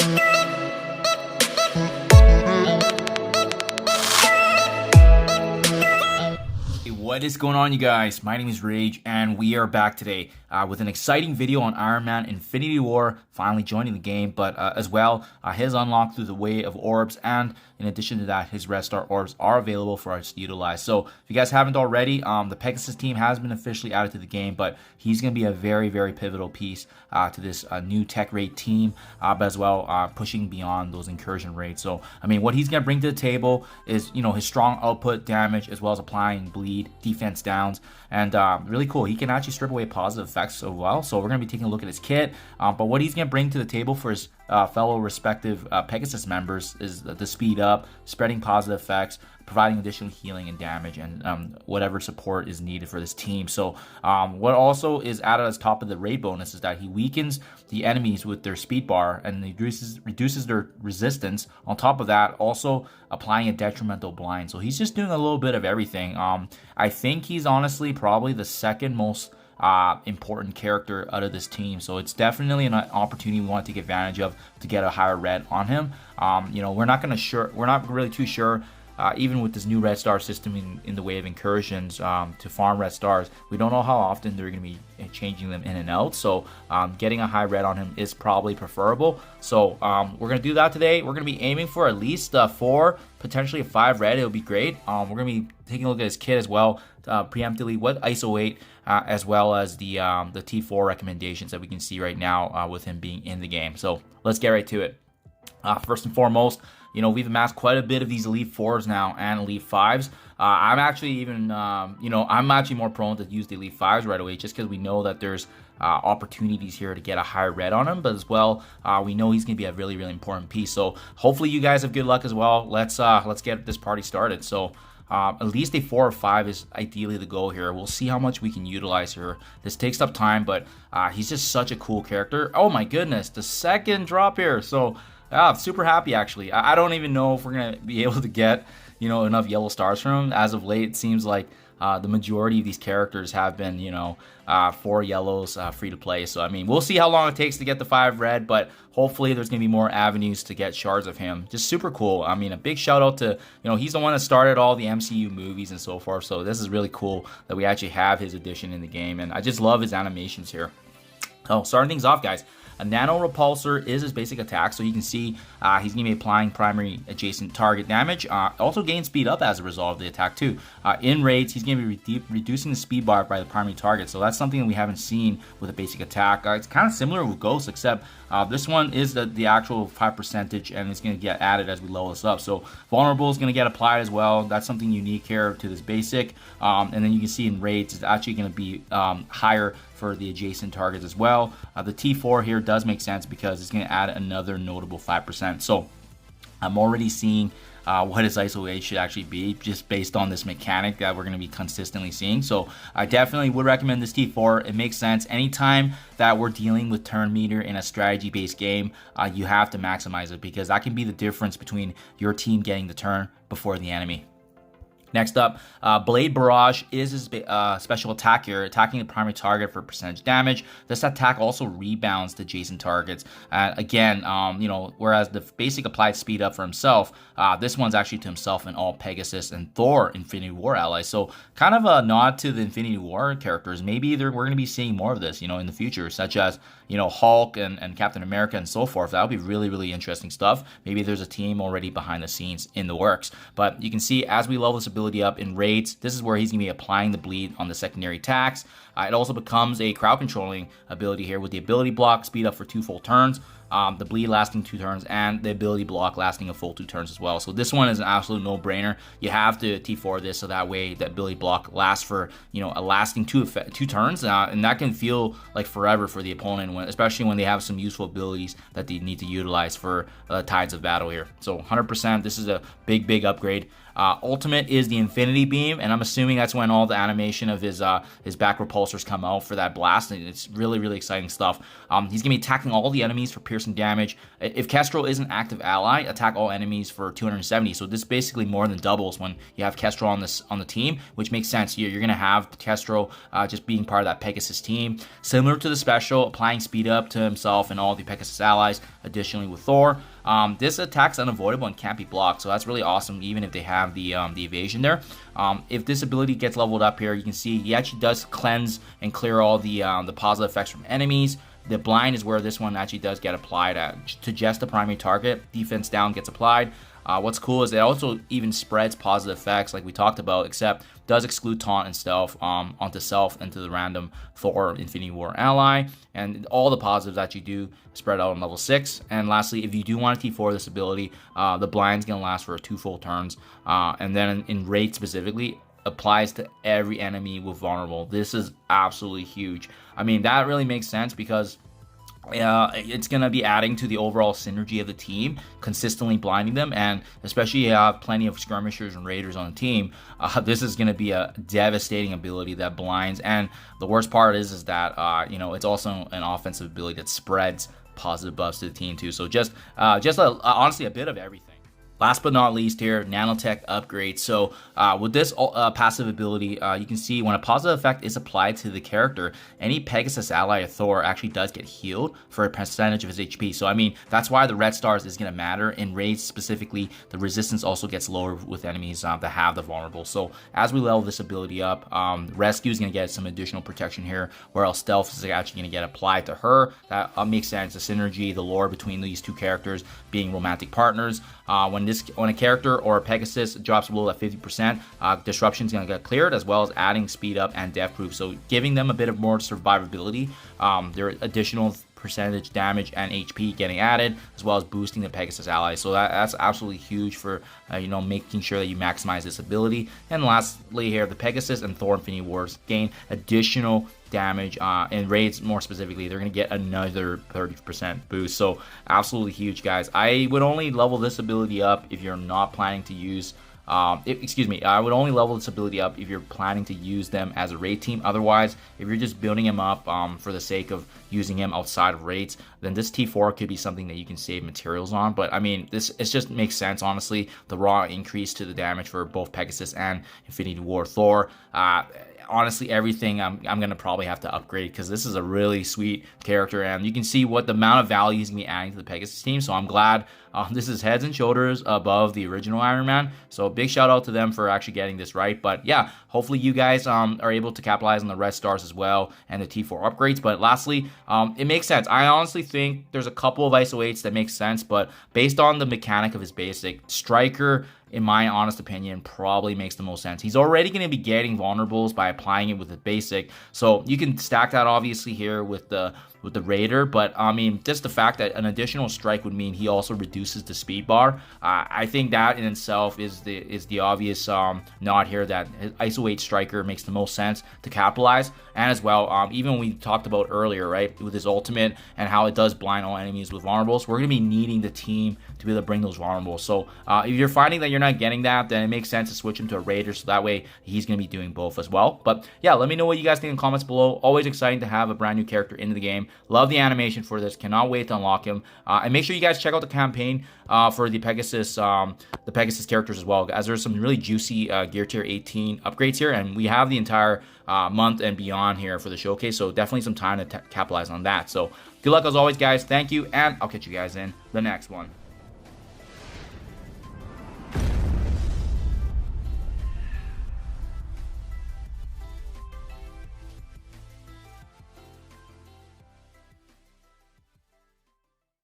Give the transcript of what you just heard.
What is going on, you guys? My name is Rayge, and we are back today with an exciting video on Iron Man Infinity War finally joining the game, but as well, his unlock through the way of Orbs, and in addition to that, his Red Star Orbs are available for us to utilize. So if you guys haven't already, the Pegasus team has been officially added to the game, but he's going to be a very, very pivotal piece to this new tech raid team, but as well pushing beyond those incursion raids. So, I mean, what he's going to bring to the table is, you know, his strong output damage as well as applying bleed, defense downs, and really cool. He can actually strip away positive effects as well. So we're going to be taking a look at his kit, but what he's going to bring to the table for his fellow respective Pegasus members is the speed up, spreading positive effects, providing additional healing and damage, and whatever support is needed for this team. So what also is added as top of the raid bonus is that he weakens the enemies with their speed bar and reduces their resistance. On top of that, also applying a detrimental blind. So he's just doing a little bit of everything. I think he's honestly probably the second most important character out of this team, so it's definitely an opportunity we want to take advantage of to get a higher red on him. You know, we're not really too sure. Even with this new Red Star system in the way of incursions to farm Red Stars, we don't know how often they're going to be changing them in and out. So getting a high red on him is probably preferable. So we're going to do that today. We're going to be aiming for at least 4, potentially a 5 red. It'll be great. We're going to be taking a look at his kit as well, preemptively, what Iso-8, as well as the T4 recommendations that we can see right now with him being in the game. So let's get right to it. First and foremost, you know, we've amassed quite a bit of these Elite 4s now and Elite 5s. I'm actually even, you know, I'm actually more prone to use the Elite 5s right away just because we know that there's opportunities here to get a higher red on him, but as well, we know he's going to be a really, really important piece. So hopefully you guys have good luck as well. Let's get this party started. So at least a 4 or 5 is ideally the goal here. We'll see how much we can utilize here. This takes up time, but he's just such a cool character. Oh my goodness, the second drop here. So I'm super happy, actually. I don't even know if we're going to be able to get, you know, enough yellow stars from him. As of late, it seems like the majority of these characters have been, you know, 4 yellows free to play. So, I mean, we'll see how long it takes to get the 5 red, but hopefully there's going to be more avenues to get shards of him. Just super cool. I mean, a big shout out to, you know, he's the one that started all the MCU movies and so forth. So this is really cool that we actually have his addition in the game, and I just love his animations here. Oh, starting things off, guys. A nano repulsor is his basic attack, so you can see he's going to be applying primary adjacent target damage. Also gain speed up as a result of the attack too. In raids, he's going to be reducing the speed bar by the primary target, so that's something that we haven't seen with a basic attack. It's kind of similar with Ghost, except this one is the actual 5%, and it's going to get added as we level this up. So vulnerable is going to get applied as well. That's something unique here to this basic. And then you can see in raids, it's actually going to be higher for the adjacent targets as well. The T4 here does make sense because it's going to add another notable 5%. So I'm already seeing what his Iso-8 should actually be just based on this mechanic that we're going to be consistently seeing. So I definitely would recommend this T4. It makes sense. Anytime that we're dealing with turn meter in a strategy-based game, you have to maximize it because that can be the difference between your team getting the turn before the enemy. Next up, Blade Barrage is his special attack here, attacking the primary target for percentage damage. This attack also rebounds to adjacent targets. Again, you know, whereas the basic applied speed up for himself, this one's actually to himself and all Pegasus and Thor Infinity War allies. So kind of a nod to the Infinity War characters. Maybe we're going to be seeing more of this, you know, in the future, such as, you know, Hulk and Captain America and so forth. That would be really, really interesting stuff. Maybe there's a team already behind the scenes in the works. But you can see as we level this ability up in raids, this is where he's going to be applying the bleed on the secondary attacks. It also becomes a crowd controlling ability here with the ability block, speed up for 2 full turns, the bleed lasting 2 turns, and the ability block lasting a full 2 turns as well. So this one is an absolute no-brainer. You have to T4 this so that way the ability block lasts for, you know, a lasting 2 turns, and that can feel like forever for the opponent, especially when they have some useful abilities that they need to utilize for tides of battle here. So 100%, this is a big upgrade. Ultimate is the Infinity Beam, and I'm assuming that's when all the animation of his back repulsors come out for that blast, and it's really exciting stuff. He's going to be attacking all the enemies for piercing damage. If Kestrel is an active ally, attack all enemies for 270, so this basically more than doubles when you have Kestrel on the team, which makes sense. You're going to have Kestrel just being part of that Pegasus team. Similar to the special, applying speed up to himself and all the Pegasus allies. Additionally, with Thor, this attack's unavoidable and can't be blocked, so that's really awesome, even if they have the evasion there. If this ability gets leveled up here, you can see he actually does cleanse and clear all the positive effects from enemies. The blind is where this one actually does get applied to just the primary target. Defense down gets applied. What's cool is it also even spreads positive effects like we talked about, except does exclude taunt and stealth onto self and to the random Thor Infinity War ally, and all the positives that you do spread out on level 6. And lastly, if you do want to T4 this ability, the blind's gonna last for 2 full turns, and then in raid specifically, applies to every enemy with vulnerable. This is absolutely huge. I mean, that really makes sense because it's going to be adding to the overall synergy of the team, consistently blinding them, and especially you have plenty of skirmishers and raiders on the team, this is going to be a devastating ability that blinds. And the worst part is that you know, it's also an offensive ability that spreads positive buffs to the team too. So just honestly a bit of everything. Last but not least here, nanotech upgrade. So with this passive ability, you can see when a positive effect is applied to the character, any Pegasus ally or Thor actually does get healed for a percentage of his HP. So I mean, that's why the red stars is going to matter. In raids specifically, the resistance also gets lower with enemies that have the vulnerable. So as we level this ability up, rescue is going to get some additional protection here, where else stealth is actually going to get applied to her. That makes sense. The synergy, the lore between these two characters being romantic partners. When a character or a Pegasus drops below that 50%, disruption is going to get cleared, as well as adding speed up and death proof, so giving them a bit of more survivability. There are additional percentage damage and HP getting added, as well as boosting the Pegasus allies. So that's absolutely huge for you know, making sure that you maximize this ability. And lastly here, the Pegasus and Thor Infinity Wars gain additional damage and raids. More specifically, they're going to get another 30% boost. So absolutely huge, guys. I would only level this ability up if you're not planning to use I would only level this ability up if you're planning to use them as a raid team. Otherwise, if you're just building him up for the sake of using him outside of raids, then this T4 could be something that you can save materials on. But I mean, it just makes sense, honestly. The raw increase to the damage for both Pegasus and Infinity War Thor. Honestly, everything I'm gonna probably have to upgrade, because this is a really sweet character, and you can see what the amount of value he's gonna be adding to the Pegasus team. So I'm glad this is heads and shoulders above the original Iron Man. So big shout out to them for actually getting this right. But yeah, hopefully you guys are able to capitalize on the red stars as well and the T4 upgrades. But lastly, it makes sense. I honestly think there's a couple of Iso-8s that make sense, but based on the mechanic of his basic, Striker, in my honest opinion, probably makes the most sense. He's already going to be getting vulnerables by applying it with the basic, so you can stack that obviously here with the Raider. But I mean, just the fact that an additional strike would mean he also reduces the speed bar, I think that in itself is the obvious nod here that Iso-8 Striker makes the most sense to capitalize. And as well, even we talked about earlier, right, with his ultimate and how it does blind all enemies with vulnerables, we're going to be needing the team to be able to bring those vulnerables. So if you're finding that you're not getting that, then it makes sense to switch him to a Raider, so that way he's going to be doing both as well. But yeah, let me know what you guys think in the comments below. Always exciting to have a brand new character into the game. Love the animation for this. Cannot wait to unlock him. And make sure you guys check out the campaign for the Pegasus characters as well, as there's some really juicy gear tier 18 upgrades here, and we have the entire month and beyond here for the showcase. So definitely some time to capitalize on that. So good luck as always, guys. Thank you, and I'll catch you guys in the next one.